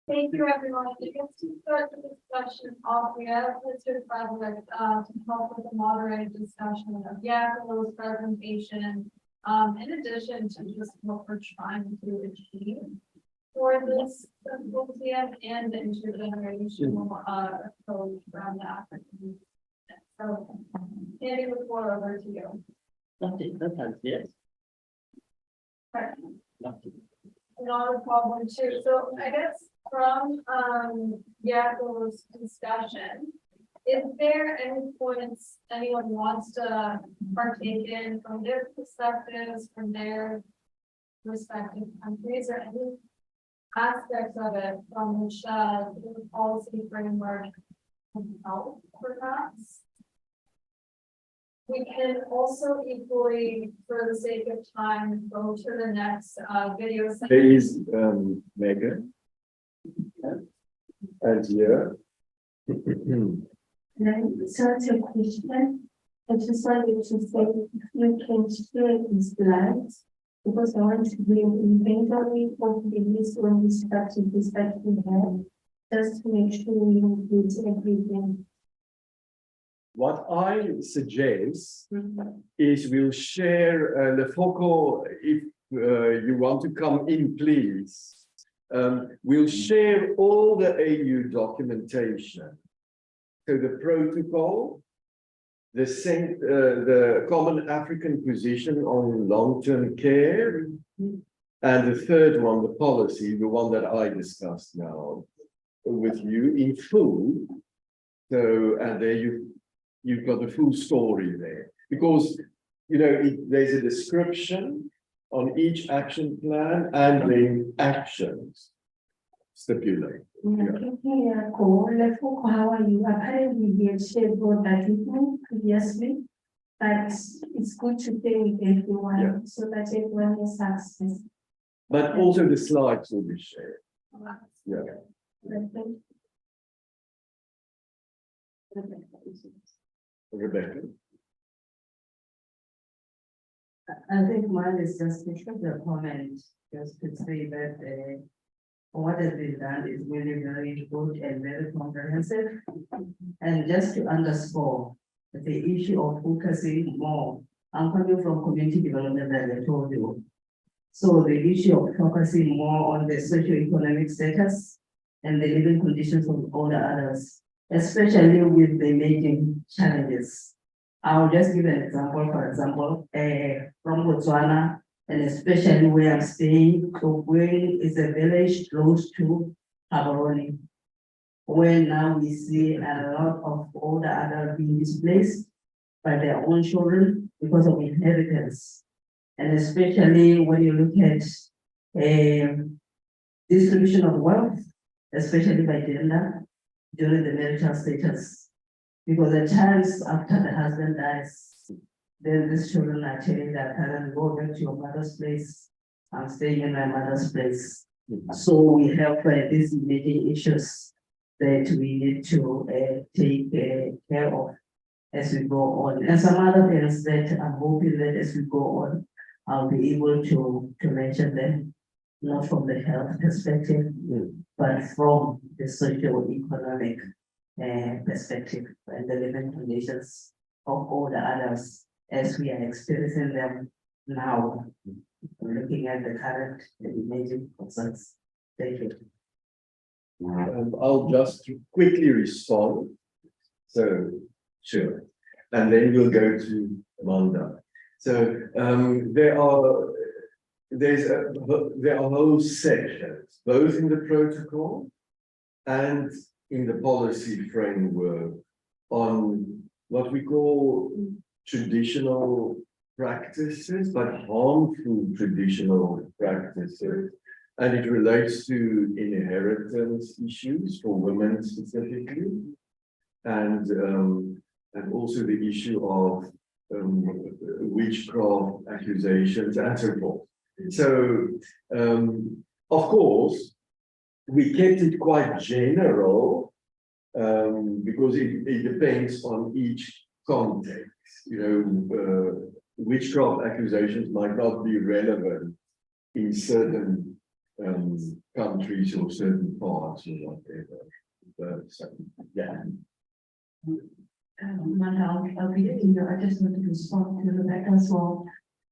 Thank you, everyone. I guess to start the discussion off, we have Mr. Frederick to help with the moderated discussion of Yakilo's presentation. In addition to just what we're trying to achieve for this symposium and the intergenerational approach around the African. So, handing the floor over to you. Yes. Right. Not a problem too. So I guess from Yakilo's discussion, is there any points anyone wants to partake in from their perspectives, from their respective countries, or any aspects of it from which the policy framework can help perhaps? We can also equally, for the sake of time, go to the next video. There is Megan and here. So it's a question. I just wanted to say if you can share these slides, because I want to bring inventory of the list on the strategies that we have, just to make sure we include everything. What I suggest is we'll share the focal, if you want to come in, please. We'll share all the AU documentation. So the protocol, the Common African Position on Long-Term Care, and the third one, the policy, the one that I discussed now with you in full. So, and there you've got the full story there, because there's a description on each action plan and then actions stipulated. How are you? Apparently, we have shared both that with me previously, but it's good to play with everyone so that everyone is access. But also the slides will be shared. Yeah. Rebecca. I think mine is just to make a comment, just to say that what has been done is really very good and very comprehensive. And just to underscore the issue of focusing more, I'm coming from community development, as I told you. So the issue of focusing more on the socio-economic status and the living conditions of all the others, especially with the emerging challenges. I'll just give an example, for example, from Botswana, and especially where I'm staying, Togweng is a village close to Gaborone, where now we see a lot of all the adults being displaced by their own children because of inheritance. And especially when you look at distribution of wealth, especially by gender, during the marital status. Because at times after the husband dies, then these children are telling their parents, go back to your mother's place. I'm staying in my mother's place. So we have these immediate issues that we need to take care of as we go on. And some other things that I'm hoping that as we go on, I'll be able to mention them, not from the health perspective, but from the socio-economic perspective and the living conditions of all the others as we are experiencing them now, looking at the current emerging concerns. Thank you. I'll just quickly respond. So, sure. And then we'll go to Amanda. So there are whole sections, both in the protocol and in the policy framework, on what we call traditional practices, but harmful traditional practices. And it relates to inheritance issues for women specifically, and also the issue of witchcraft accusations and so forth. So, of course, we kept it quite general because it depends on each context. Witchcraft accusations might not be relevant in certain countries or certain parts or whatever. But, yeah. I'll be, I just want to respond to Rebecca as well.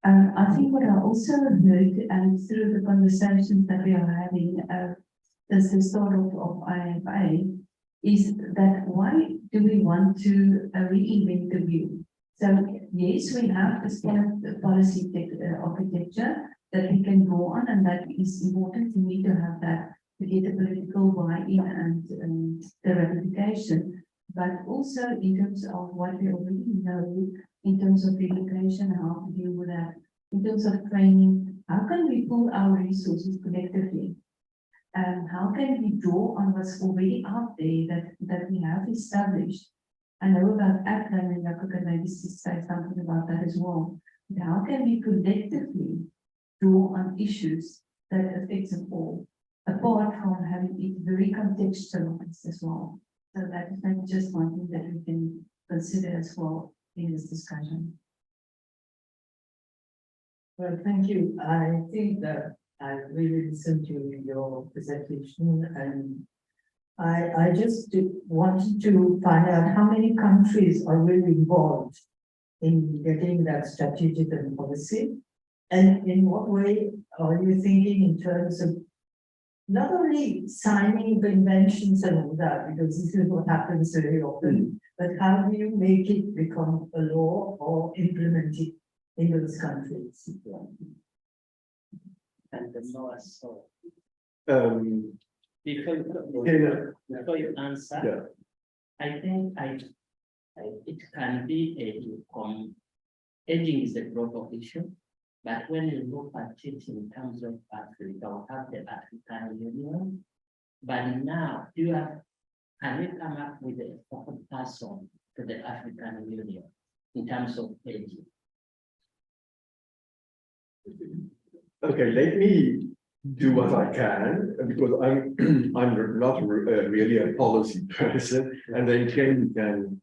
I think what I also heard, and through the conversations that we are having, as the start of IFA, is that why do we want to reinvent the wheel? So yes, we have this kind of policy architecture that we can draw on, and that is important. We need to have that to get the political buy-in and the ratification. But also in terms of what we already know, in terms of education, how to deal with that, in terms of training, how can we pull our resources collectively? How can we draw on what's already out there that we have established? I know about AFLAN, and I could maybe say something about that as well. But how can we collectively draw on issues that affect us all, apart from having it very contextualized as well? So that is maybe just one thing that we can consider as well in this discussion. Well, thank you. I think that I really listened to your presentation, and I just wanted to find out how many countries are really involved in getting that strategic and policy, and in what way are you thinking in terms of not only signing the conventions and all that, because this is what happens very often, but how do you make it become a law or implement it in those countries? And the law is so. Um, Before before you answer, yeah. I think it can be aging is a global issue, but when you look at it in terms of Africa, we have the African Union. But now can we come up with a focal person to the African Union in terms of aging? Okay, let me do what I can, because I'm I'm not really a policy person, and then Ken can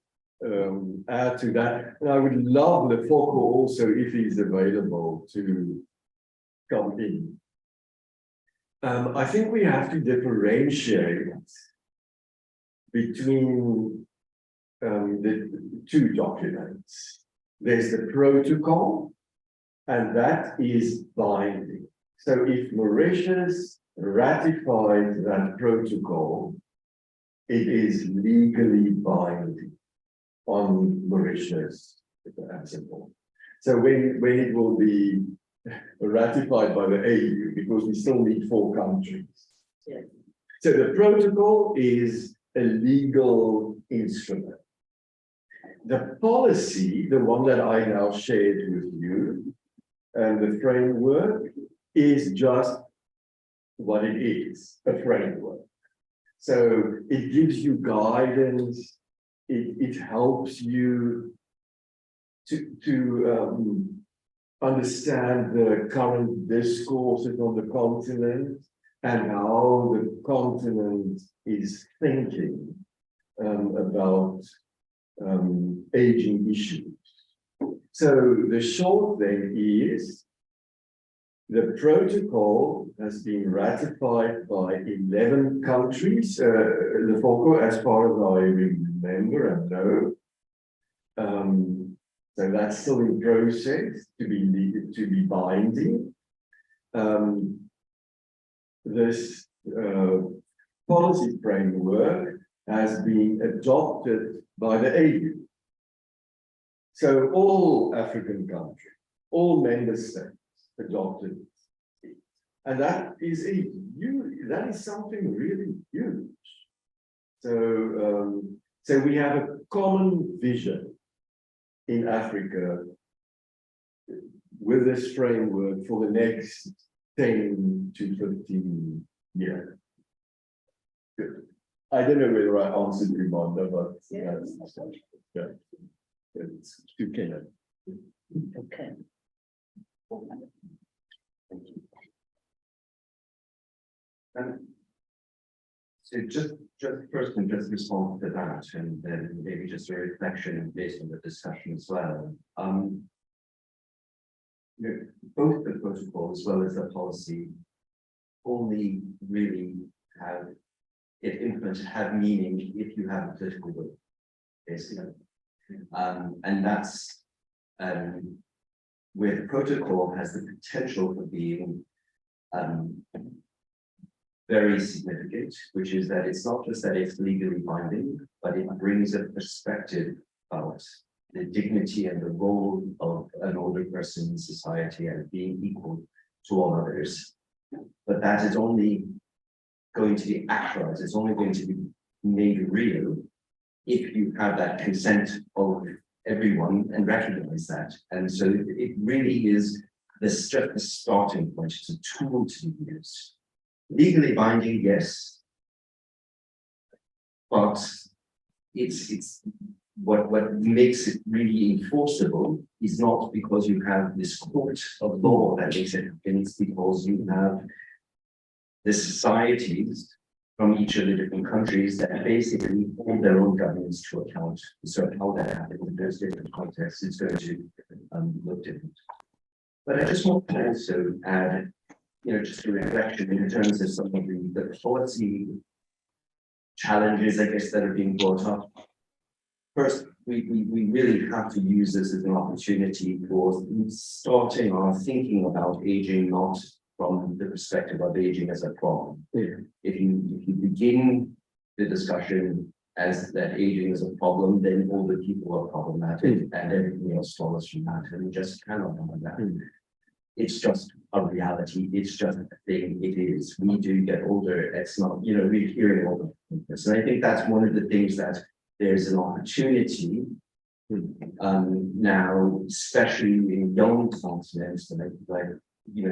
add to that. And I would love the Foco also, if he's available, to come in. I think we have to differentiate between the two documents. There's the protocol, and that is binding. So if Mauritius ratifies that protocol, it is legally binding on Mauritius, that's simple. So when it will be ratified by the AU, because we still need 4 countries. Yeah. So the protocol is a legal instrument. The policy, the one that I now shared with you, and the framework is just what it is, a framework. So it gives you guidance, it helps you to understand the current discourses on the continent and how the continent is thinking about aging issues. So the short thing is, the protocol has been ratified by 11 countries, the Foco, as far as I remember and know. So that's still in process to be binding. This policy framework has been adopted by the AU. So all African countries, all member states adopted it. And that is it. That is something really huge. So, so we have a common vision in Africa with this framework for the next 10 to 15 years. Good. I don't know whether I answered Rwanda, but that's yeah. It's to Kenya. Okay. So just first and just respond to that, and then maybe just a reflection based on the discussion as well. Both the protocol as well as the policy only really have it implemented, have meaning if you have a political will, basically. And that's where the protocol has the potential for being very significant, which is that it's not just that it's legally binding, but it brings a perspective about the dignity and the role of an older person in society and being equal to all others. But that is only going to be actualized, it's only going to be made real if you have that consent of everyone and recognize that. And so it really is just the starting point, it's a tool to be used. Legally binding, yes. But it's what makes it really enforceable is not because you have this court of law that makes it happen, it's because you have the societies from each of the different countries that basically hold their own governments to account. So how that happens in those different contexts is going to look different. But I just want to also add, just a reflection in terms of some of the policy challenges, I guess, that are being brought up. First, we really have to use this as an opportunity for starting our thinking about aging, not from the perspective of aging as a problem. If you begin the discussion as that aging is a problem, then older people are problematic and everything else follows from that. And we just cannot have that. It's just a reality. It's just a thing. It is. We do get older. It's not, we're hearing all of this. And I think that's one of the things that there's an opportunity now, especially in young continents, like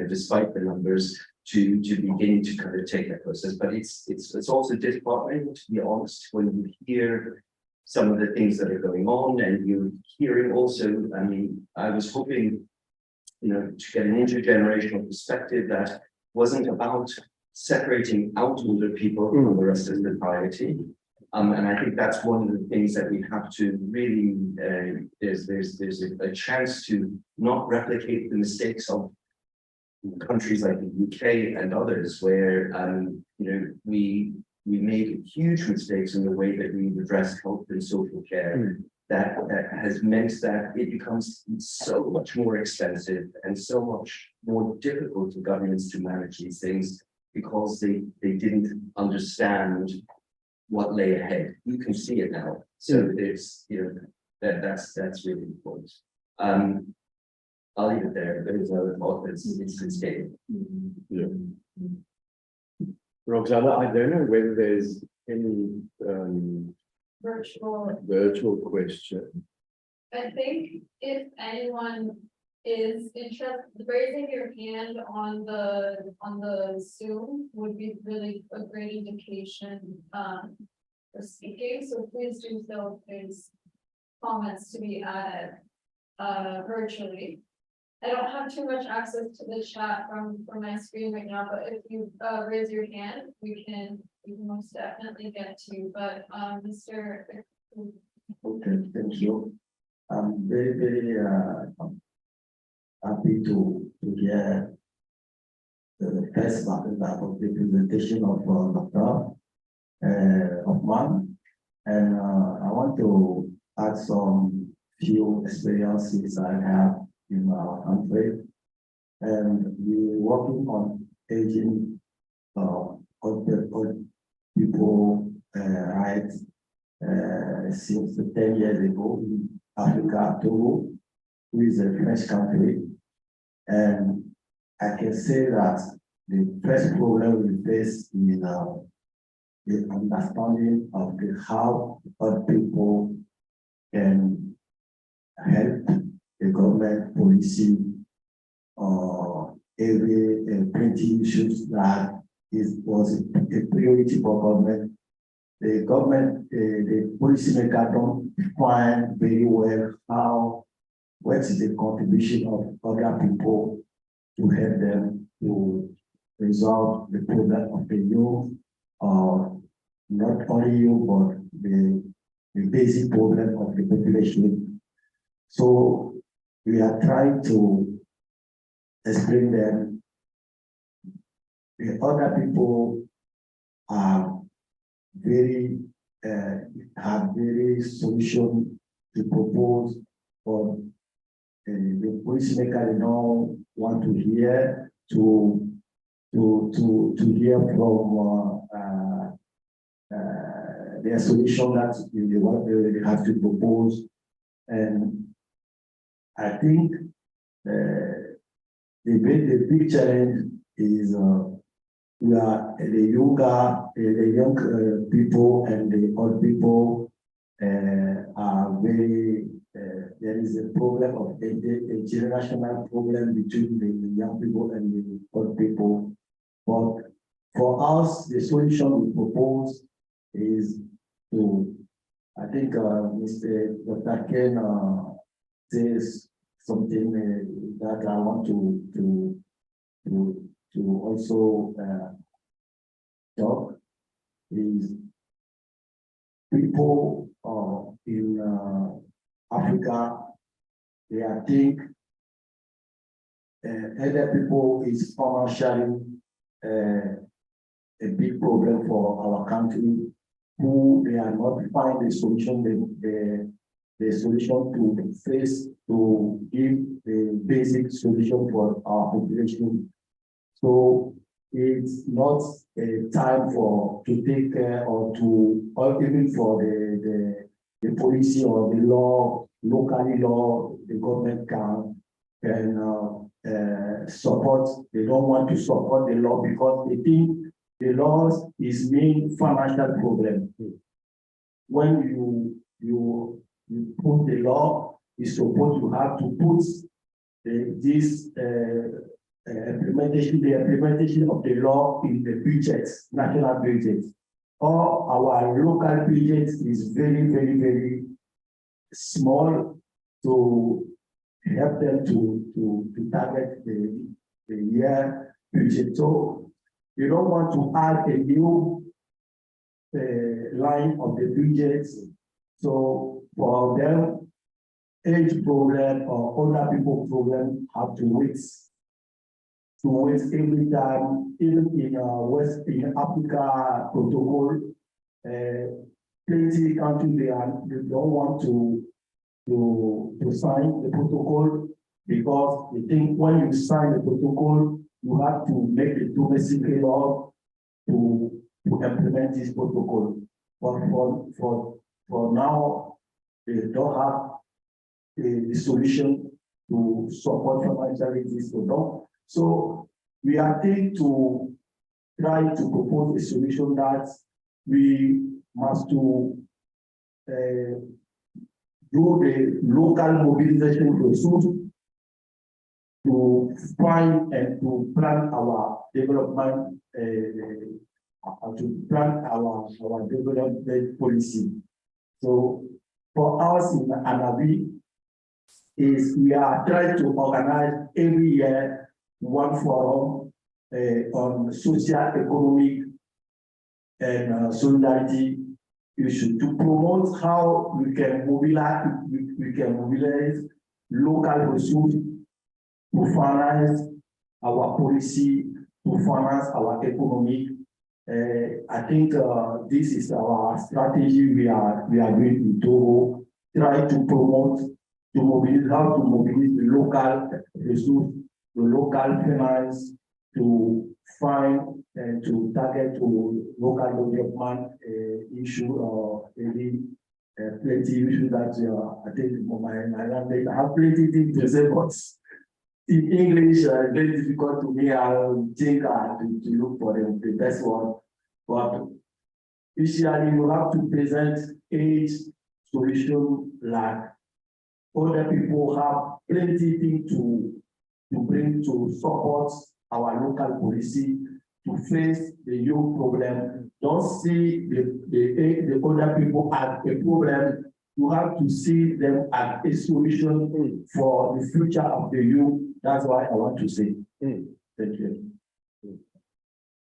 despite the numbers, to begin to kind of take that process. But it's also disheartening, to be honest, when you hear some of the things that are going on, and you're hearing also. I mean, I was hoping, to get an intergenerational perspective that wasn't about separating out older people from the rest of society. And I think that's one of the things that we have to really, there's a chance to not replicate the mistakes of countries like the UK and others, where we made huge mistakes in the way that we address health and social care. That has meant that it becomes so much more expensive and so much more difficult for governments to manage these things because they didn't understand what lay ahead. You can see it now. So it's that's really important. I'll leave it there. There's another thought. It's getting. Yeah. Roxana, I don't know whether there's any virtual question. I think if anyone is interested, raising your hand on the Zoom would be really a great indication for speaking. So please do so if there's comments to be added virtually. I don't have too much access to the chat from my screen right now, but if you raise your hand, we can most definitely get to you. But Mr. Okay, thank you. I'm very happy to hear the first part of the presentation of Dr. Hoffman, and I want to add some few experiences I have in our country, and we're working on aging of the people rights since 10 years ago in Africa, Togo, who is a French country. And I can say that the first problem we face is the understanding of how other people can help the government policy or every plenty issues that was a priority for government. The government, the policymaker don't define very well what is the contribution of other people to help them to resolve the problem of the youth, or not only you, but the basic problem of the population. So we are trying to explain them the other people are very, have very solution to propose, or the policymaker they don't want to hear to hear from their solution that they want they have to propose. And I think the big challenge is we are the young people and the old people are very, there is a problem of a generational problem between the young people and the old people. But for us, the solution we propose is to, I think Mr. Dr. Ken says something that I want to also talk is people in Africa, they are think other people is financially a big problem for our country, who they are not find the solution, the solution to face, to give the basic solution for our population. So it's not a time to take care or even for the policy or the law, locally law, the government can support. They don't want to support the law because they think the laws is main financial problem. When you put the law, it's supposed to have to put this implementation of the law in the budgets, national budgets. Or our local budget is very, very, very small to help them to target the year budget. So you don't want to add a new line of the budget. So for them, age problem or older people problem have to wait every time, even in Africa protocol, plenty countries they don't want to sign the protocol because they think when you sign the protocol, you have to make the domestic law to implement this protocol. But for now, they don't have the solution to support financially this program. So we are trying to propose a solution that we must do the local mobilization process to find and to plan our development, to plan our development policy. So for us in Anabi, we are trying to organize every year one forum on social, economic, and solidarity issue to promote how we can mobilize local resources to finance our policy, to finance our economy. I think this is our strategy. We are doing in Togo, try to promote, to mobilize, how to mobilize the local resource, the local finance, to find and to target to local development issue or any plenty issue that I think my language I have plenty things to say, but in English very difficult to me. I'll think to look for the best one. But usually you have to present age solution like other people have plenty things to bring to support our local policy to face the youth problem. Don't see the other people as a problem. You have to see them as a solution for the future of the youth. That's why I want to say. Thank you.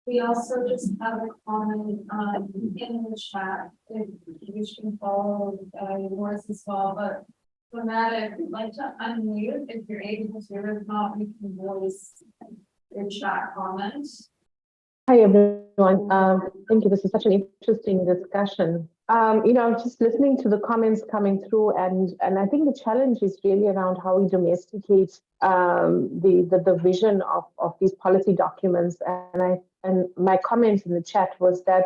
We also just have a comment in the chat, if you can follow yours as well, but Fanatic, I'd like to unmute if you're able to, if not, we can voice your chat comments. Hi, everyone. Thank you. This is such an interesting discussion. I'm just listening to the comments coming through, and I think the challenge is really around how we domesticate the vision of these policy documents. And my comment in the chat was that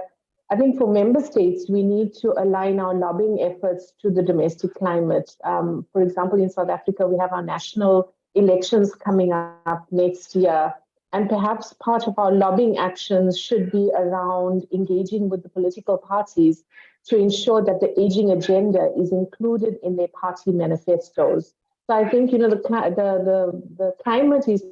I think for member states, we need to align our lobbying efforts to the domestic climate. For example, in South Africa, we have our national elections coming up next year. And perhaps part of our lobbying actions should be around engaging with the political parties to ensure that the aging agenda is included in their party manifestos. So I think the climate is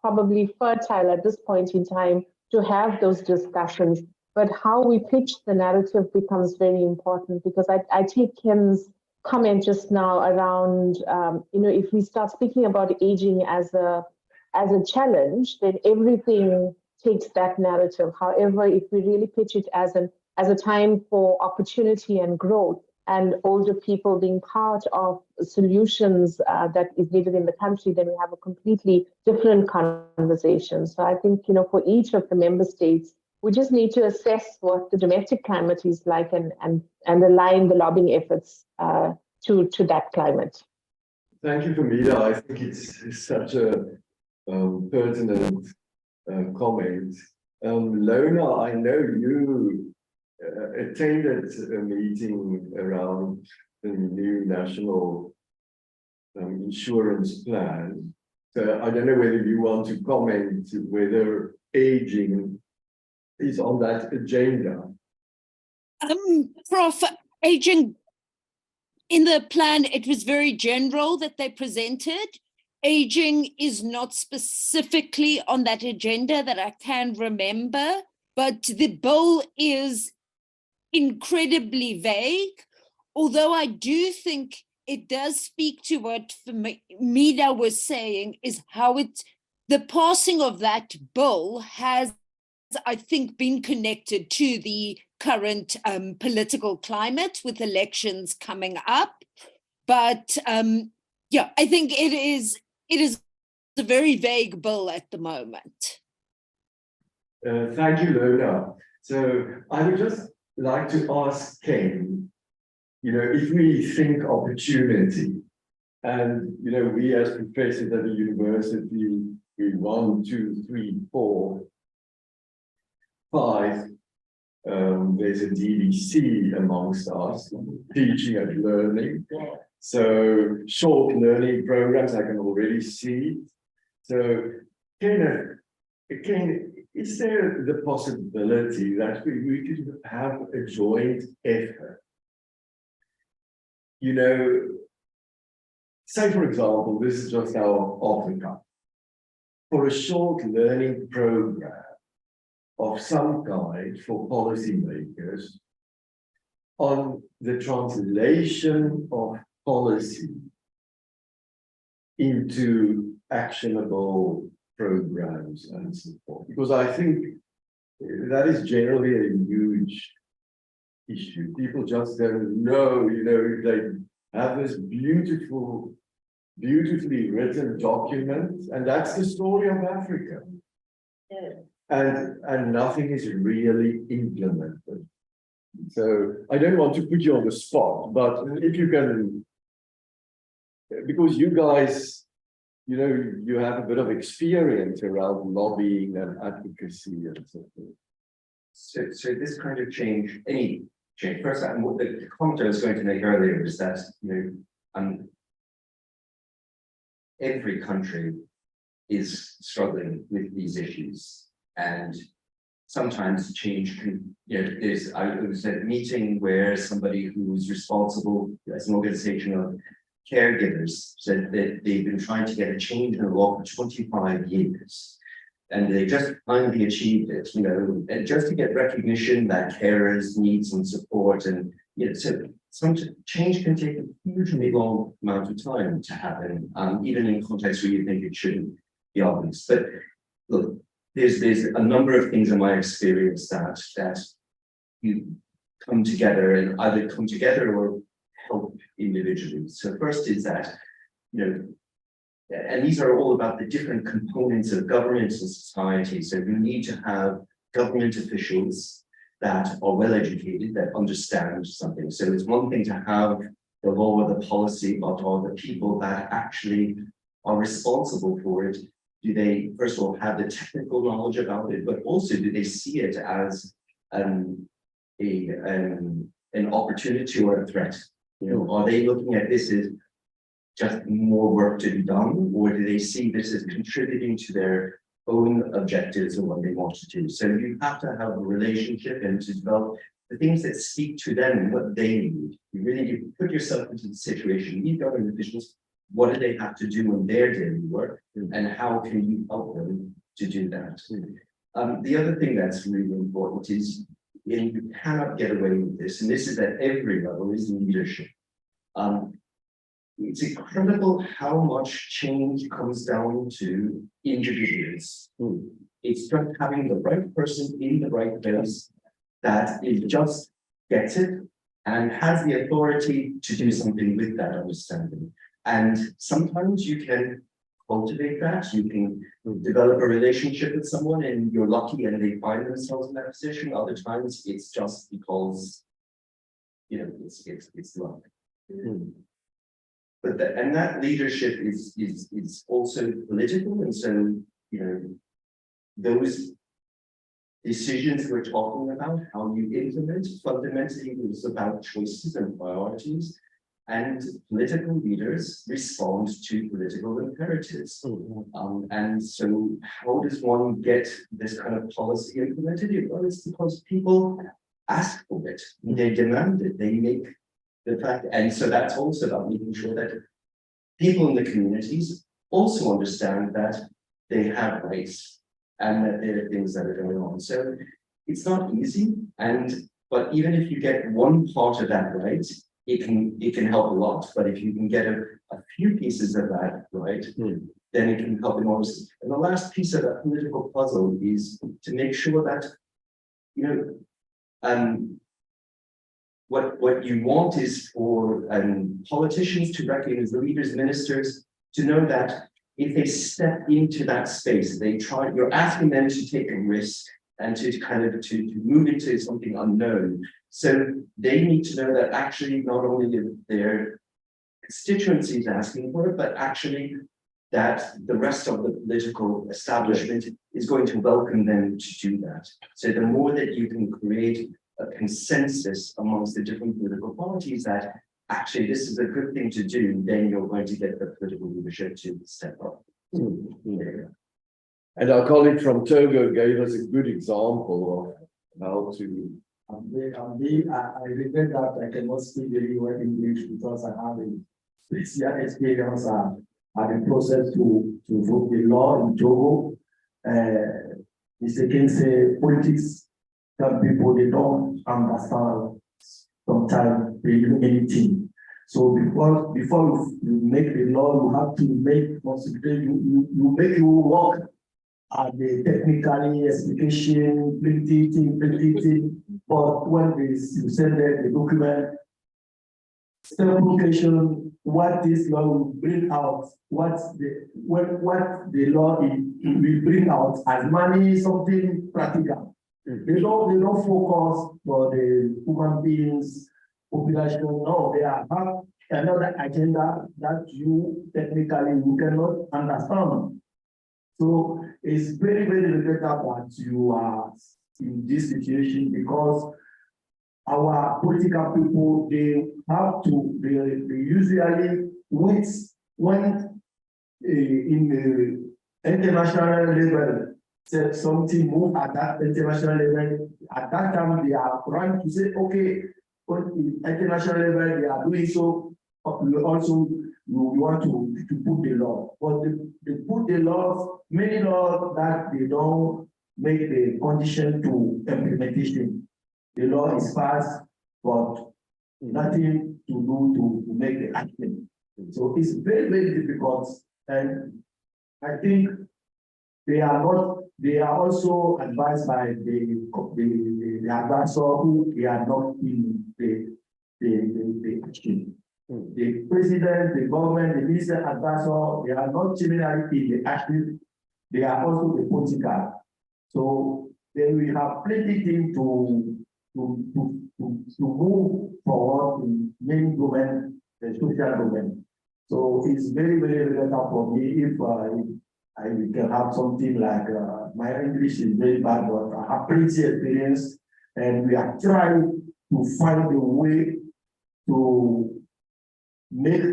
probably fertile at this point in time to have those discussions. But how we pitch the narrative becomes very important, because I take Ken's comment just now around, if we start speaking about aging as a challenge, then everything takes that narrative. However, if we really pitch it as a time for opportunity and growth, and older people being part of solutions that is needed in the country, then we have a completely different conversation. So I think, for each of the member states, we just need to assess what the domestic climate is like and align the lobbying efforts to that climate. Thank you, Famida. I think it's such a pertinent comment. Lona, I know you attended a meeting around the new national insurance plan. So I don't know whether you want to comment whether aging is on that agenda. Prof, aging in the plan, it was very general that they presented. Aging is not specifically on that agenda that I can remember, but the bill is incredibly vague, although I do think it does speak to what Famida was saying, is how the passing of that bill has, I think, been connected to the current political climate with elections coming up. But yeah, I think it is a very vague bill at the moment. Thank you, Lona. So I would just like to ask Ken, if we think opportunity, and we as professors at the university, we 1, 2, 3, 4, 5. There's a DDC amongst us, teaching and learning. So short learning programs, I can already see. So Ken, is there the possibility that we could have a joint effort? Say for example, this is just our off the cuff, for a short learning program of some kind for policymakers on the translation of policy into actionable programs and so forth. Because I think that is generally a huge issue. People just don't know, they have this beautifully written document, and that's the story of Africa. Yeah. And nothing is really implemented. So I don't want to put you on the spot, but if you can, because you guys, you have a bit of experience around lobbying and advocacy and so forth. So this kind of change, any change, first, the comment I was going to make earlier is that, every country is struggling with these issues. And sometimes change can, I was at a meeting where somebody who was responsible as an organization of caregivers said that they've been trying to get a change in the law for 25 years. And they just finally achieved it, and just to get recognition that carers need some support. And so some change can take a hugely long amount of time to happen, even in contexts where you think it shouldn't be obvious. But look, there's a number of things in my experience that you come together and either come together or help individually. So first is that, and these are all about the different components of government and society. So you need to have government officials that are well educated, that understand something. So it's one thing to have the law or the policy, but are the people that actually are responsible for it? Do they, first of all, have the technical knowledge about it, but also do they see it as an opportunity or a threat? You know, are they looking at this as just more work to be done, or do they see this as contributing to their own objectives and what they want to do? So you have to have a relationship and to develop the things that speak to them and what they need. You really need to put yourself into the situation. You government officials, what do they have to do in their daily work, and how can you help them to do that? The other thing that's really important is, and you cannot get away with this, and this is at every level, is leadership. It's incredible how much change comes down to individuals. It's just having the right person in the right place that is just gets it and has the authority to do something with that understanding. And sometimes you can cultivate that, you can develop a relationship with someone and you're lucky and they find themselves in that position. Other times it's just because, you know, it's luck. But that leadership is also political, and so, you know, those decisions we're talking about, how you implement, fundamentally is about choices and priorities, and political leaders respond to political imperatives. And so how does one get this kind of policy implemented? Well, it's because people ask for it, they demand it, they make the fact, and so that's also about making sure that people in the communities also understand that they have rights and that there are things that are going on. So it's not easy, but even if you get one part of that right, it can help a lot. But if you can get a few pieces of that right, then it can help enormously. And the last piece of that political puzzle is to make sure that, you know, what you want is for politicians to recognize, the leaders, ministers, to know that if they step into that space, you're asking them to take a risk and to kind of to move into something unknown. So they need to know that actually not only their constituencies asking for it, but actually that the rest of the political establishment is going to welcome them to do that. So the more that you can create a consensus amongst the different political parties that actually this is a good thing to do, then you're going to get the political leadership to step up. And our colleague from Togo gave us a good example of how to. I regret that I cannot speak very well English because I have a special experience at the process to vote the law in Togo. Mr. King say politics, some people they don't understand sometimes they do anything. So before you make the law, you have to make consideration, you make it work at the technically explication, plenty, but when you send the document, specification, what this law will bring out, what the law will bring out as money, something practical. They don't focus for the human beings, population. No, they have another agenda that you technically you cannot understand. So it's very, very regrettable that you are in this situation because our political people, they usually wait when in the international level, say something move at that international level, at that time they are trying to say, okay, on the international level they are doing so, we also we want to put the law, but they put the laws, many laws that they don't make the condition to implementation. The law is passed, but nothing to do to make the action. So it's very, very difficult. And I think they are also advised by the advisor who they are not in the action. The president, the government, the minister advisor, they are not generally in the action, they are also the political. So then we have plenty things to move forward in many domain, the social domain. So it's very, very better for me if I can have something like my English is very bad, but I have plenty experience, and we are trying to find a way to make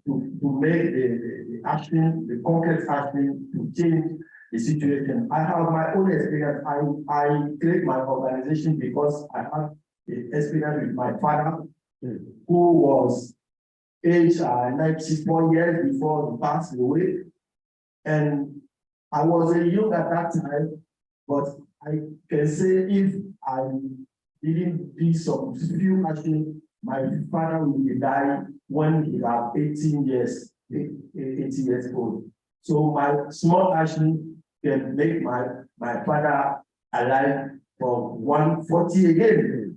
the action, the concrete action to change the situation. I have my own experience. I create my organization because I have the experience with my father, who was age 94 years before he passed away. And I was a young at that time, but I can say if I didn't do some few action, my father will die when he was 18 years old. So my small action can make my father alive for 140 again.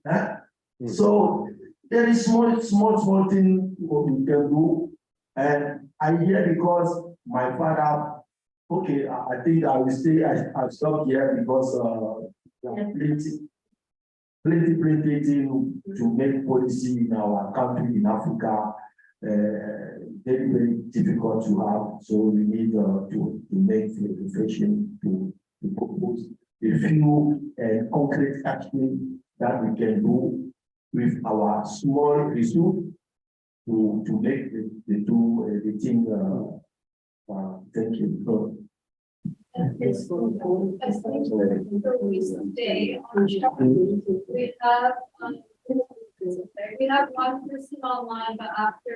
Huh? So there is small thing we can do. And I hear because my father, okay, I think I will stay, I'll stop here because plenty to make policy in our country in Africa very, very difficult to have. So we need to make the profession to propose a few concrete action that we can do with our small resource to make the thing. Thank you. So, we have one person online, but after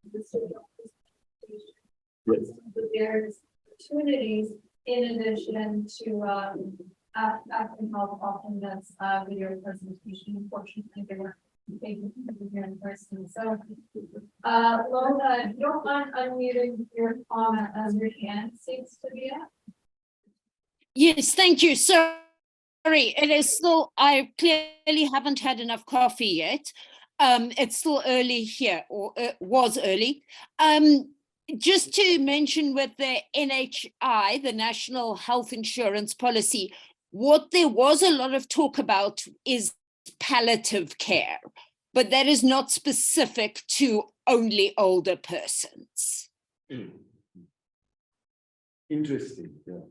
the presentation, there's opportunities in addition to asking help often that's video presentation. Unfortunately, they weren't able to be here in person. So, Lola, if you don't mind unmuting your comment as your hand seems to be up. Yes, thank you. Sorry, it is still, I clearly haven't had enough coffee yet. It's still early here, or was early. Just to mention with the NHI, the National Health Insurance Policy, what there was a lot of talk about is palliative care, but that is not specific to only older persons. Interesting, yeah.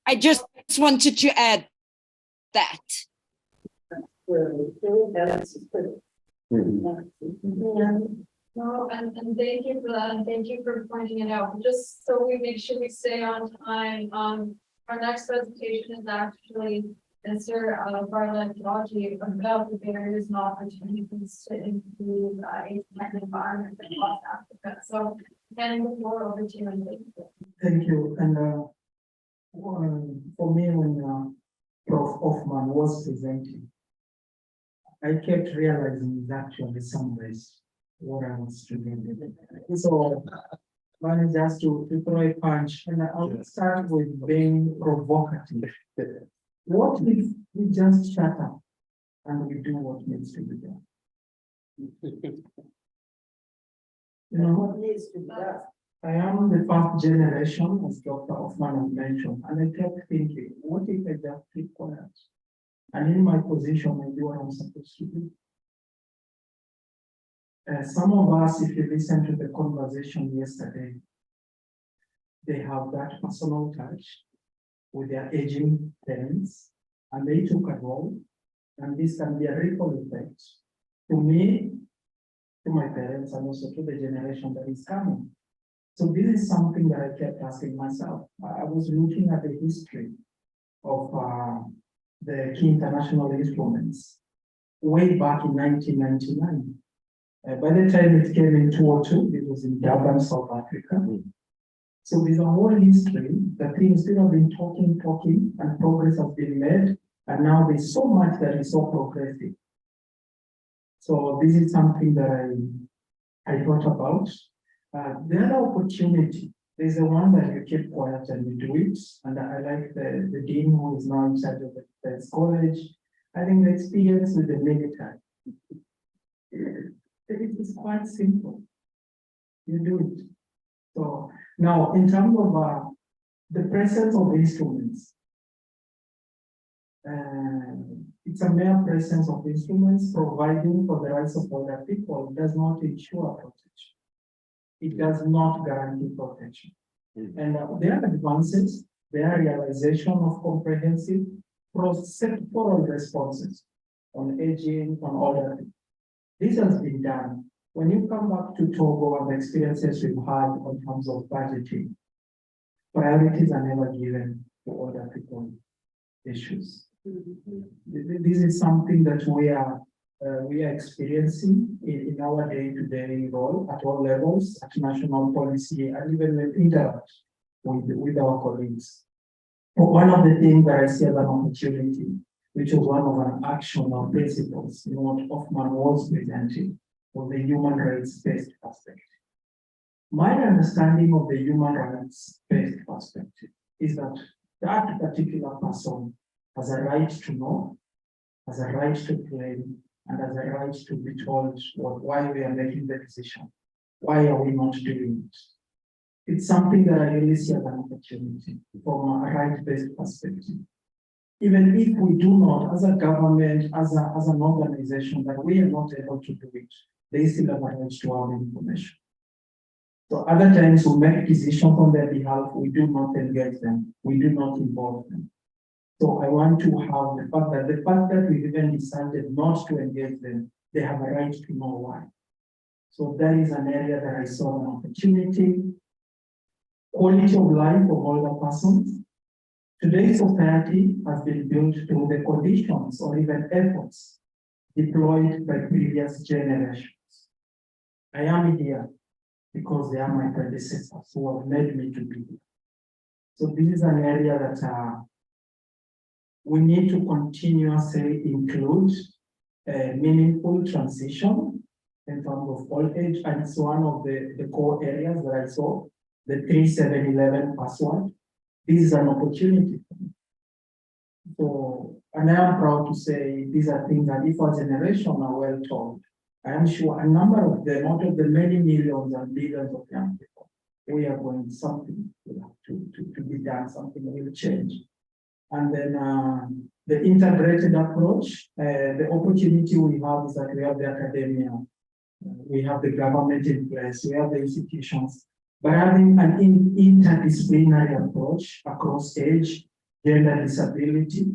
I just wanted to add that. No, and thank you for that, and thank you for pointing it out. Just so we make sure we stay on time, our next presentation is actually Mr. Bartlett Raji about the barriers and opportunities to improve a environment across Africa. So handing the floor over to you, and thank you. Thank you. And for me, when Prof. Hoffman was presenting, I kept realizing that actually some ways what I was doing. So one is just to throw a punch, and I'll start with being provocative. What if we just shut up and we do what needs to be done? You know, what needs to be done? I am the first generation, as Dr. Hoffman has mentioned, and I kept thinking, what if I just keep quiet? And in my position, I do what I'm supposed to do. Some of us, if you listen to the conversation yesterday, they have that personal touch with their aging parents, and they took a role, and this can be a ripple effect to me, to my parents, and also to the generation that is coming. So this is something that I kept asking myself. I was looking at the history of the key international instruments way back in 1999. By the time it came in 2002, it was in Durban, South Africa. So there's a whole history that things still have been talking, and progress has been made. And now there's so much that is so progressive. So this is something that I thought about. The other opportunity is the one that you keep quiet and you do it. And I like the dean who is now in charge of the defense college. I think the experience with the military. It is quite simple. You do it. So now, in terms of the presence of instruments, It's a mere presence of instruments providing for the rights of other people does not ensure protection. It does not guarantee protection. And there are advances, there are realization of comprehensive sectoral responses on aging, on all that. This has been done. When you come back to Togo and the experiences we've had in terms of budgeting, priorities are never given to other people issues. This is something that we are experiencing in our day-to-day role at all levels, at national policy, and even with interact with our colleagues. But one of the things that I see as an opportunity, which was one of an action or principles in what Hoffman was presenting, was the human rights-based perspective. My understanding of the human rights-based perspective is that that particular person has a right to know, has a right to claim, and has a right to be told why we are making the decision. Why are we not doing it? It's something that I really see as an opportunity from a right-based perspective. Even if we do not, as a government, as an organization, that we are not able to do it, they still have a right to have information. So other times we make decisions on their behalf, we do not engage them, we do not involve them. So I want to have the fact that we even decided not to engage them, they have a right to know why. So that is an area that I saw an opportunity. Quality of life of older persons. Today's society has been built through the conditions or even efforts deployed by previous generations. I am here because they are my predecessors who have made me to be here. So this is an area that we need to continuously include a meaningful transition in terms of old age, and it's one of the core areas that I saw, the 3711 password. This is an opportunity for me. So, and I am proud to say these are things that if our generation are well told, I am sure a number of them, out of the many millions and billions of young people, we are going something to be done, something will change. And then the integrated approach, the opportunity we have is that we have the academia, we have the government in place, we have the institutions, but having an interdisciplinary approach across age, gender disability,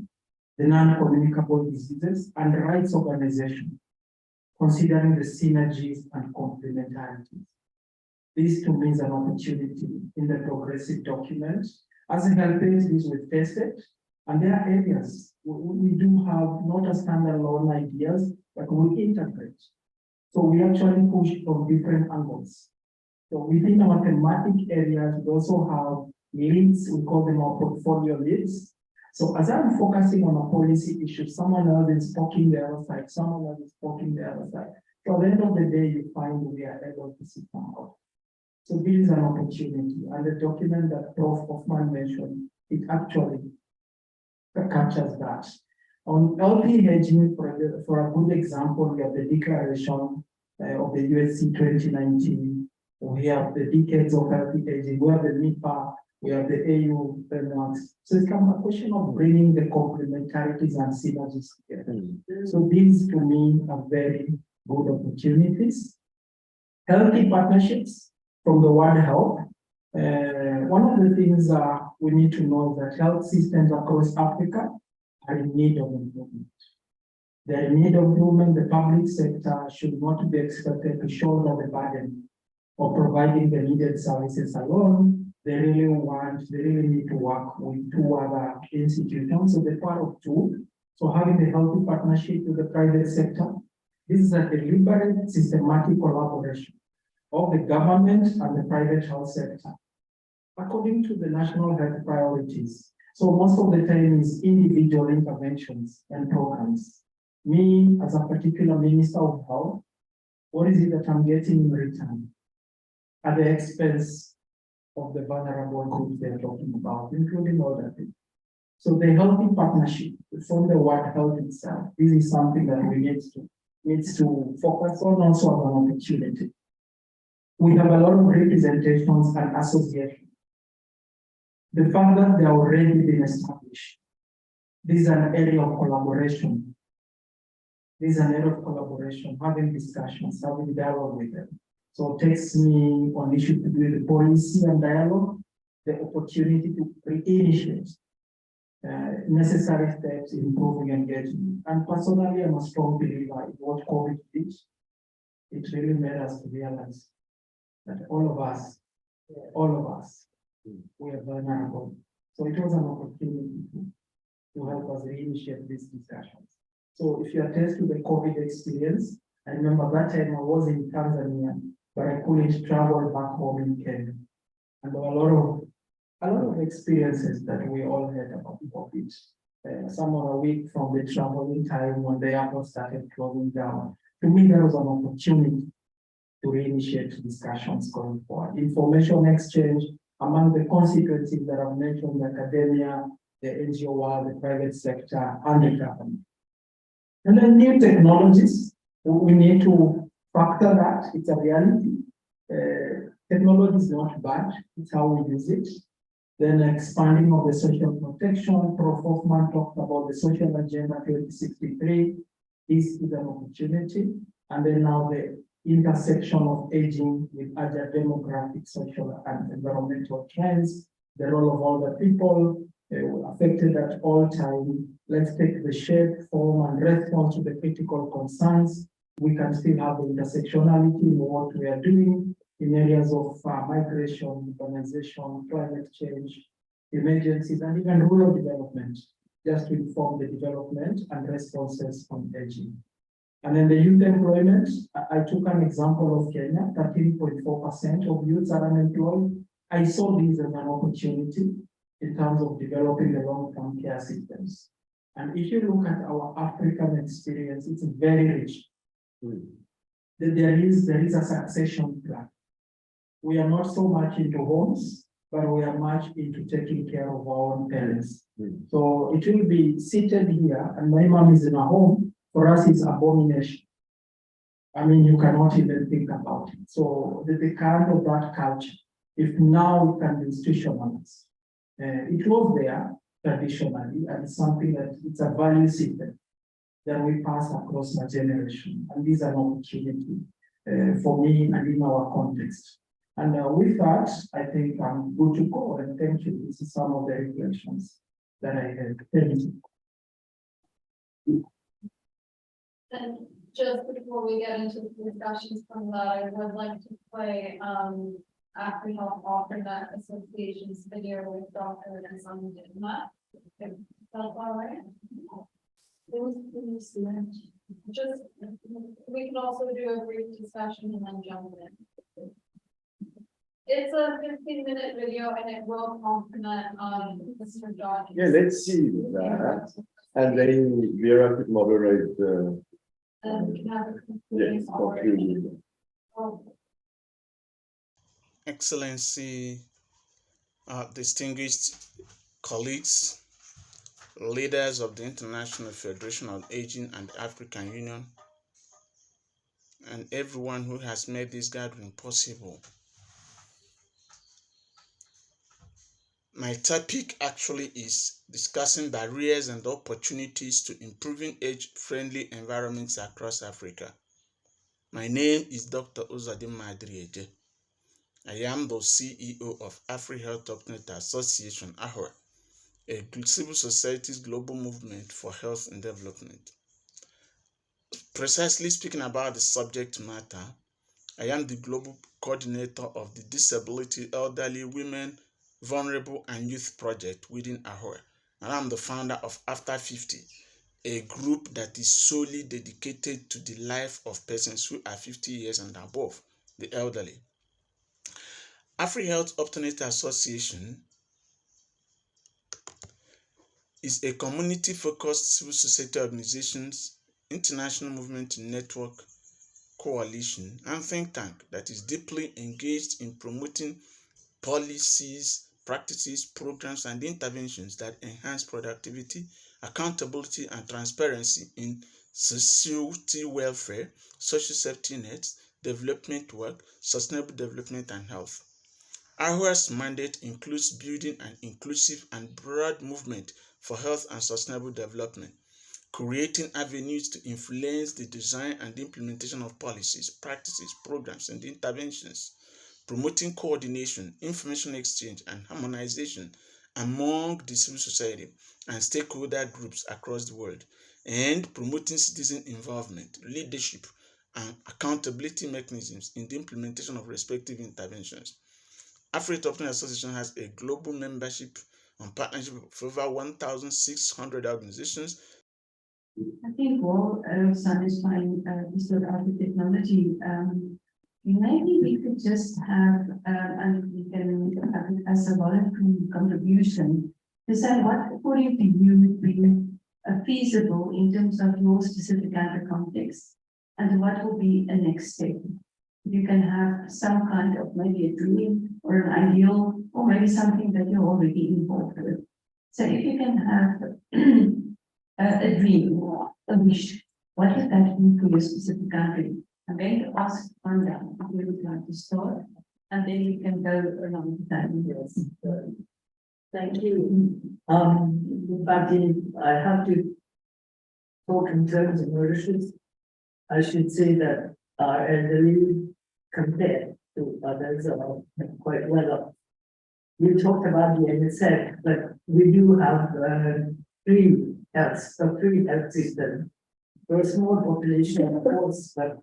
the non-communicable diseases, and rights organization, considering the synergies and complementarities. This to me is an opportunity in the progressive document. As a health aid, this we tested, and there are areas we do have not a standalone ideas, but we integrate. So we actually push from different angles. So within our thematic areas, we also have leads, we call them our portfolio leads. So as I'm focusing on a policy issue, someone else is poking the other side, someone else is poking the other side. So at the end of the day, you find we are able to sit down. So this is an opportunity, and the document that Prof. Hoffman mentioned, it actually captures that. On healthy aging, for a good example, we have the declaration of the USC 2019. We have the decades of healthy aging. We have the MIPA. We have the AU frameworks. So it's kind of a question of bringing the complementarities and synergies together. So these, to me, are very good opportunities. Healthy partnerships from the World Health. One of the things we need to know is that health systems across Africa are in need of improvement. They're in need of improvement. The public sector should not be expected to shoulder the burden of providing the needed services alone. They really need to work with two other institutions, so the power of two. So having a healthy partnership with the private sector, this is a deliberate, systematic collaboration of the government and the private health sector, according to the national health priorities. So most of the time is individual interventions and programs. Me, as a particular minister of health, what is it that I'm getting in return at the expense of the vulnerable groups they're talking about, including other things? So the healthy partnership from the World Health itself, this is something that we needs to focus on also as an opportunity. We have a lot of representations and associations. The fact that they are already been established, this is an area of collaboration. This is an area of collaboration, having discussions, having dialogue with them. So it takes me on issue to do the policy and dialogue, the opportunity to reinitiate necessary steps in improving engagement. And personally, I'm a strong believer in what COVID did. It really made us to realize that all of us, we are vulnerable. So it was an opportunity to help us reinitiate these discussions. So if you attest to the COVID experience, I remember that time I was in Tanzania, but I couldn't travel back home in Kenya. And there were a lot of experiences that we all had about COVID. Some were a week from the traveling time when the airport started closing down. To me, there was an opportunity to reinitiate discussions going forward. Information exchange among the constituencies that I've mentioned, academia, the NGO world, the private sector, and the government. And then new technologies, we need to factor that, it's a reality. Technology is not bad, it's how we use it. Then expanding of the social protection, Prof. Hoffman talked about the social agenda 2063. This is an opportunity. And then now the intersection of aging with other demographic, social, and environmental trends, the role of older people affected at all times. Let's take the shape, form, and response to the critical concerns. We can still have the intersectionality in what we are doing in areas of migration, urbanization, climate change, emergencies, and even rural development, just to inform the development and responses on aging. And then the youth employment, I took an example of Kenya, 13.4% of youths are unemployed. I saw this as an opportunity in terms of developing the long-term care systems. And if you look at our African experience, it's very rich. There is a succession plan. We are not so much into homes, but we are much into taking care of our own parents. So it will be seated here, and my mom is in a home. For us, it's abomination. I mean, you cannot even think about it. So the kind of that culture, if now we can institutionalize, it was there traditionally, and it's something that it's a value system that we pass across the generation. And this is an opportunity for me and in our context. And with that, I think I'm good to go. And thank you. This is some of the reflections that I had. Thank you. And just before we get into the discussions from that, I would like to play After Health Alternate Association's video with Dr. Nizam Didma. If that's all right. Just, we can also do a brief discussion and then jump in. It's a 15-minute video and it will complement Mr. Dodge. Yeah, let's see that. And then Vera could moderate the And we can have a concluding conclusion. Excellency, distinguished colleagues, leaders of the International Federation of Aging and African Union, and everyone who has made this gathering possible. My topic actually is discussing barriers and opportunities to improving age-friendly environments across Africa. My name is Dr. Uzodimma Madrieje. I am the CEO of Afri Health Alternate Association, AHOA, a civil society's global movement for health and development. Precisely speaking about the subject matter, I am the global coordinator of the Disability, Elderly, Women, Vulnerable and Youth Project within AHOA, and I'm the founder of After 50, a group that is solely dedicated to the life of persons who are 50 years and above, the elderly. Afri Health Alternate Association is a community-focused civil society organizations, international movement network, coalition, and think tank that is deeply engaged in promoting policies, practices, programs, and interventions that enhance productivity, accountability, and transparency in society welfare, social safety nets, development work, sustainable development, and health. AHOA's mandate includes building an inclusive and broad movement for health and sustainable development, creating avenues to influence the design and implementation of policies, practices, programs, and interventions, promoting coordination, information exchange, and harmonization among the civil society and stakeholder groups across the world, and promoting citizen involvement, leadership, and accountability mechanisms in the implementation of respective interventions. Africa Top 10 Association has a global membership and partnership of over 1,600 organizations. I think while satisfying this sort of technology, maybe we could just have, and we can have it as a voluntary contribution to say what according to you would be feasible in terms of your specific country context, and what will be a next step. You can have some kind of maybe a dream or an ideal, or maybe something that you're already involved with. So if you can have a dream or a wish, what would that mean for your specific country? I'm going to ask Anda if you would like to start, and then we can go along with that. Yes. Thank you. But I have to talk in terms of nourishes. I should say that our elderly compared to others are quite well off. You talked about the NSF, but we do have free health system for a small population, of course, but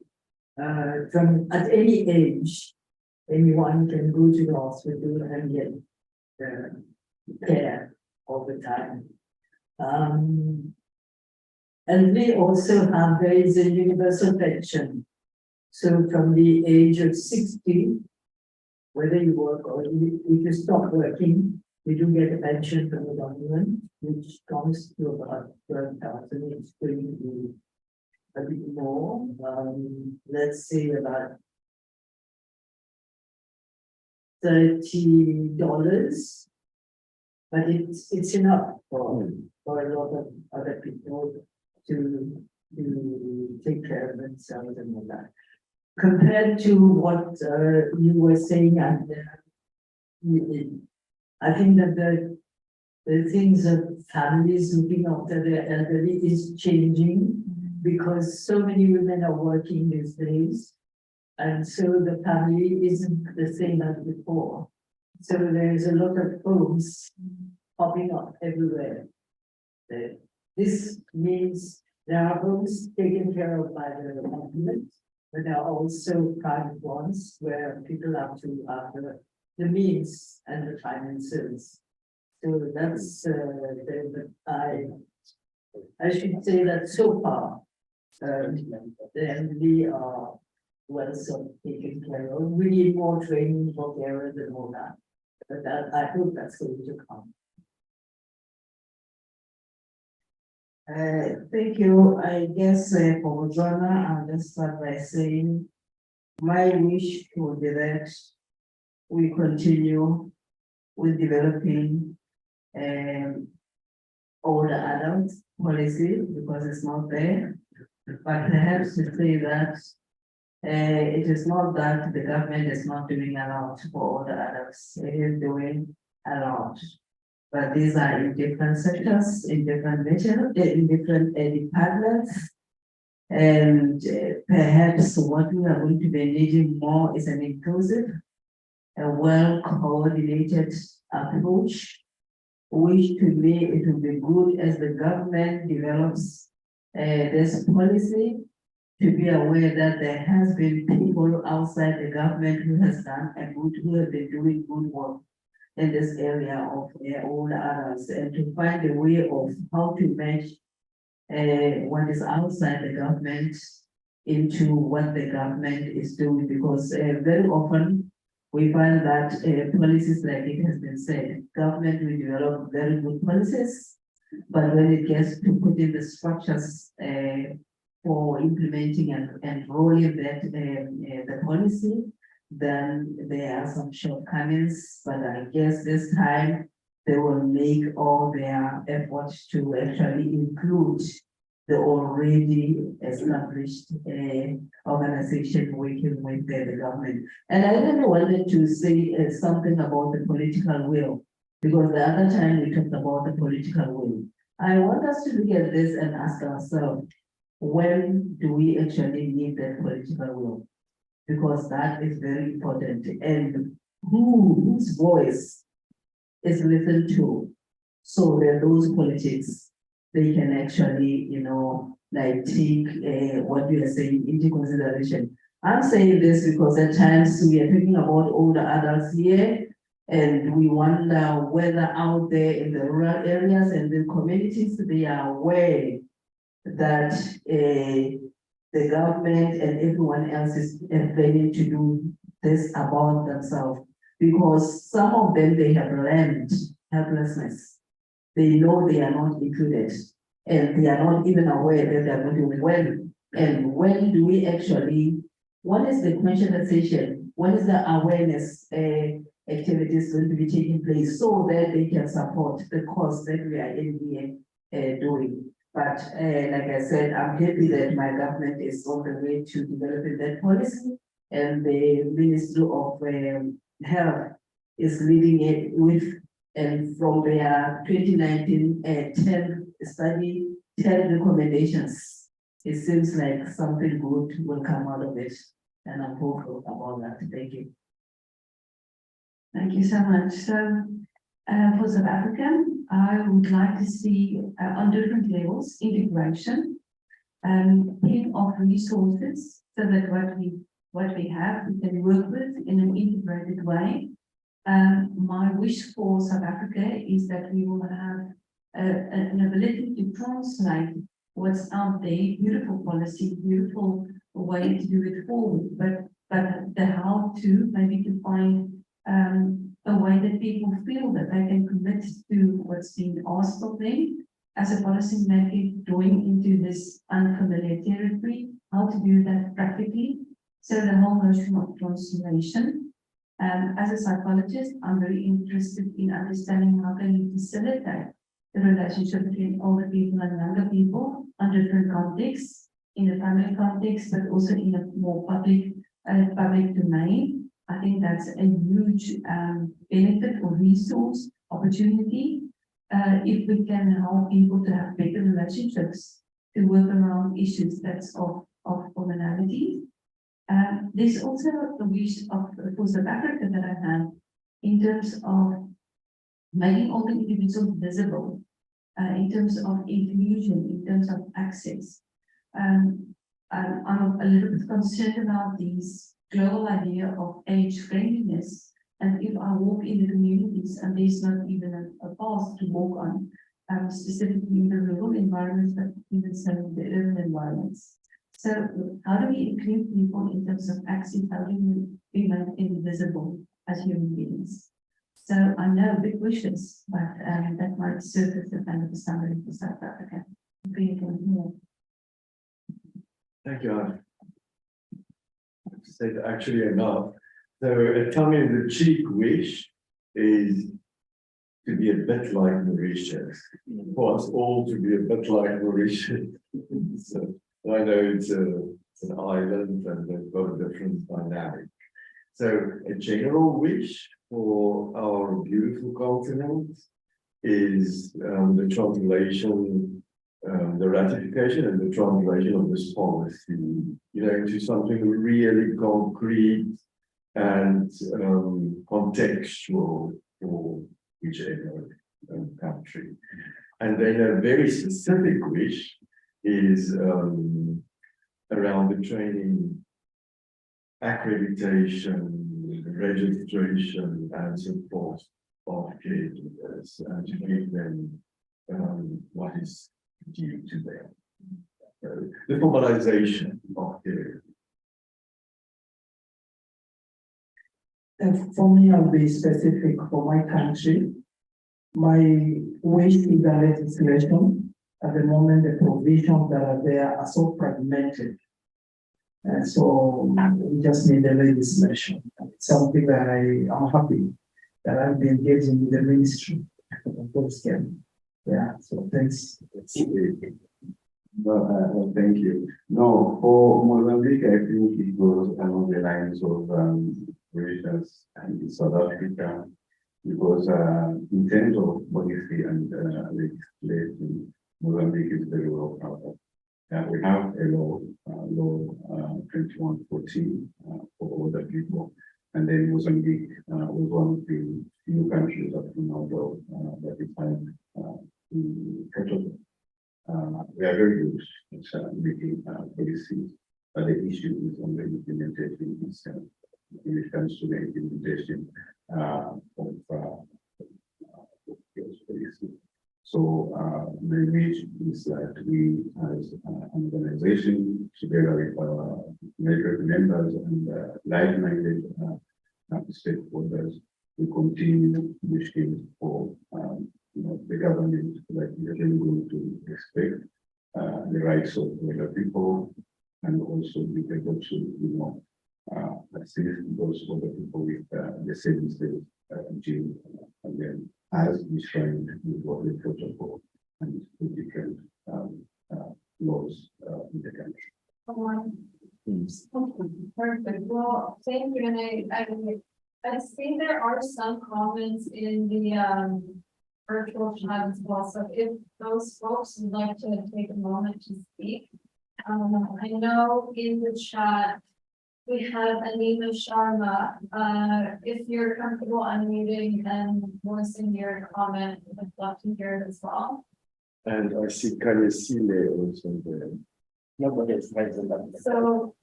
from at any age, anyone can go to the hospital and get care all the time. And we also have, there is a universal pension. So from the age of 60, whether you work or if you stop working, you do get a pension from the government, which comes to about 12,000. It's going to be a bit more, let's say about $30, but it's enough for a lot of other people to take care of themselves and all that. Compared to what you were saying, and I think that the things of families looking after their elderly is changing because so many women are working these days, and so the family isn't the same as before. So there is a lot of homes popping up everywhere. This means there are homes taken care of by the government, but there are also private ones where people have to have the means and the finances. So that's I should say that so far we are well sort of taken care of. We need more training for carers and all that, but that I hope that's going to come. Thank you. I guess for Botswana, I'll just start by saying my wish would be that we continue with developing older adult policy because it's not there. But perhaps to say that it is not that the government is not doing a lot for older adults. It is doing a lot. But these are in different sectors, in different measures, in different departments. And perhaps what we are going to be needing more is an inclusive, a well-coordinated approach, which to me it will be good as the government develops this policy to be aware that there has been people outside the government who has done who have been doing good work in this area of older adults, and to find a way of how to match what is outside the government into what the government is doing, because very often we find that policies, like it has been said, government will develop very good policies, but when it gets to put in the structures for implementing and rolling that the policy, then there are some shortcomings, but I guess this time they will make all their efforts to actually include the already established organization working with the government. And I really wanted to say something about the political will, Because the other time we talked about the political will. I want us to look at this and ask ourselves, when do we actually need that political will? Because that is very important, and whose voice is listened to, so that those politics, they can actually, like take what we are saying into consideration. I'm saying this because at times we are talking about older adults here, and we wonder whether out there in the rural areas and the communities, they are aware that the government and everyone else is planning to do this about themselves. Because some of them, they have learned helplessness. They know they are not included, and they are not even aware that they are not doing well. And when do we actually, what is the conscientization? What is the awareness activities going to be taking place so that they can support the cause that we are in here doing? But like I said, I'm happy that my government is on the way to developing that policy, and the Ministry of Health is leading it with, and from their 2019 10 study, 10 recommendations. It seems like something good will come out of it, and I'm hopeful about that. Thank you. Thank you so much. So, for South Africa, I would like to see on different levels integration, putting of resources so that what we have we can work with in an integrated way. My wish for South Africa is that we will have an ability to translate what's out there, beautiful policy, beautiful way to do it forward, but the how to maybe to find a way that people feel that they can commit to what's being asked of them as a policy maker going into this unfamiliar territory, how to do that practically. So the whole notion of transformation. As a psychologist, I'm very interested in understanding how can we facilitate the relationship between older people and younger people under different contexts, in the family context, but also in a more public domain. I think that's a huge benefit or resource opportunity if we can help people to have better relationships to work around issues that's of commonality. There's also a wish for South Africa that I have in terms of making all the individuals visible, in terms of inclusion, in terms of access. I'm a little bit concerned about these global idea of age friendliness. And if I walk in the communities and there's not even a path to walk on, specifically in the rural environments, but even some of the urban environments. So how do we include people in terms of access? How do we make them visible as human beings? So I know big wishes, but that might serve as a kind of a summary for South Africa. Thank you. I've said actually enough. So tell me, the cheek wish is to be a bit like Mauritius, for us all to be a bit like Mauritius. So I know it's an island and they've got a different dynamic. So a general wish for our beautiful continent is the translation, the ratification and the translation of this policy, into something really concrete and contextual for whichever country. And then a very specific wish is around the training, accreditation, registration, and support of caregivers, and to give them what is due to them. The formalization of care. And for me, I'll be specific for my country. My wish is the legislation. At the moment, the provisions that are there are so fragmented. And so we just need the legislation. It's something that I'm happy that I've been engaging with the ministry. Yeah, so thanks. No, thank you. No, for Mozambique, I think it goes along the lines of Mauritius and South Africa. because in terms of policy and legislation, Mozambique is very well covered. We have a law 2114 for older people, and then Mozambique was one of the few countries that came out of that defined the protocol. We are very good at making policies, but the issue is on the implementation itself. When it comes to the implementation of those policies. So the image is that we as an organization, together with our network members and like-minded stakeholders, we continue pushing for the government that we are really going to respect the rights of other people and also be able to assist those other people with the services regime and then as enshrined with what the protocol and the different laws in the country. Perfect. Well, thank you. And I see there are some comments in the virtual chat as well. So if those folks would like to take a moment to speak, I know in the chat we have Anima Sharma. If you're comfortable unmuting and voicing your comment, I'd love to hear it as well. And I see Kanyasile also there. Nobody is present. So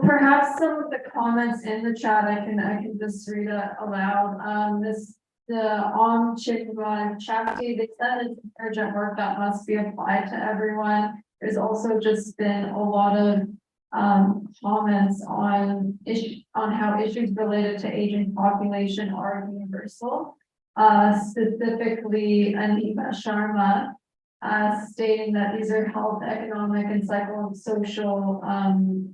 perhaps some of the comments in the chat, I can just read it aloud. The Chikwa Chakti, they said it's urgent work that must be applied to everyone. There's also just been a lot of comments on how issues related to aging population are universal. Specifically, Anima Sharma stating that these are health, economic, and psychosocial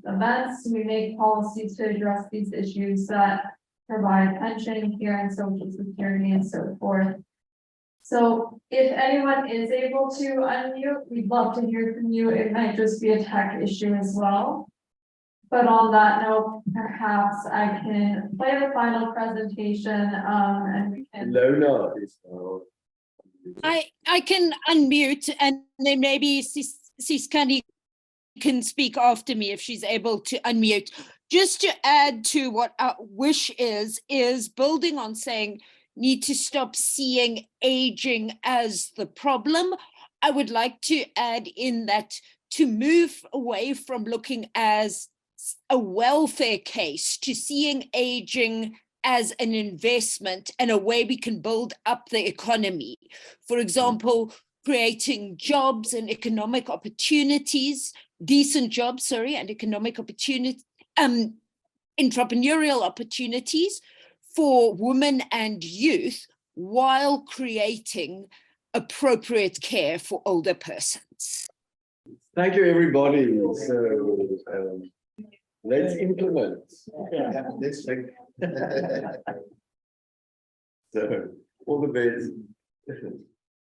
events. We make policies to address these issues that provide pension, care, and social security, and so forth. So if anyone is able to unmute, we'd love to hear from you. It might just be a tech issue as well. But on that note, perhaps I can play the final presentation and we can. Lona is I can unmute and then maybe Siskandi can speak after me if she's able to unmute. Just to add to what our wish is building on saying need to stop seeing aging as the problem. I would like to add in that to move away from looking as a welfare case to seeing aging as an investment and a way we can build up the economy. For example, creating jobs and economic opportunities, decent jobs, and economic opportunity, entrepreneurial opportunities for women and youth while creating appropriate care for older persons. Thank you, everybody. So let's implement. Let's make. So all the best.